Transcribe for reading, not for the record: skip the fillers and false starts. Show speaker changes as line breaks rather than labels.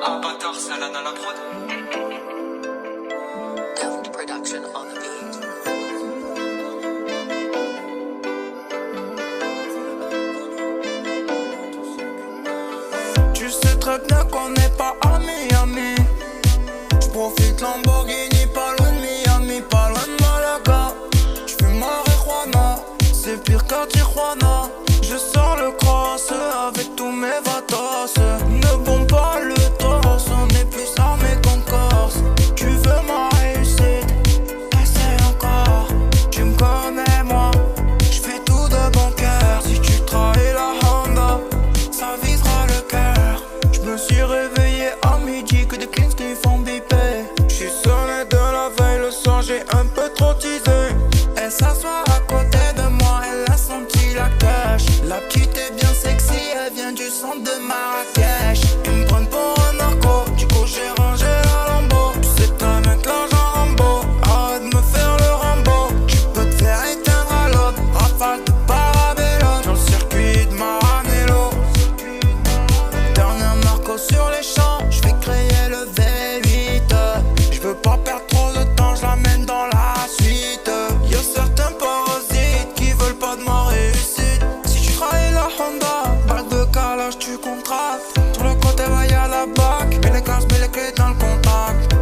Bâtard, Salan à la prod.
Daft production on the beat.
Tu sais très bien qu'on n'est pas amis, amis. J'profite Lamborghini, pas loin de Miami, pas loin de Malaga. J'fume marijuana, c'est pire qu'à Tijuana. Je sors le cross avec tous mes vatos. Ne bombe pas le torse, on est plus armé qu'en Corse. Tu veux ma réussite, essaye encore. Tu me connais moi, j'fais tout de bon cœur. Si tu trahis la Honda, ça visera le cœur. J'me suis réveillé à midi, que des cleans qui font biper. J'suis sonné de la veille, le soir j'ai un peu trop teasé. Elle s'assoit à côté de moi, elle a senti la cache. La petite est bien sexy, elle vient du centre de Marrakech. Ils me prennent pour un narco, du coup j'ai rangé la lambeau. Tu sais t'as mettre l'argent Rambo, arrête de me faire le Rambo. Tu peux te faire éteindre à l'aube, rafale de parabellum. Sur le circuit de Maranello, dernier narco sur les champs, j'vais créer le V8. J'veux pas perdre trop de temps, j'lamène dans la suite. Y'a certains parasites qui veulent pas de ma réussite. Si tu trahis la Honda, balle de calage tu contractes. Sur le côté va y'a la bac, mets les classes, mets les clés dans le contact.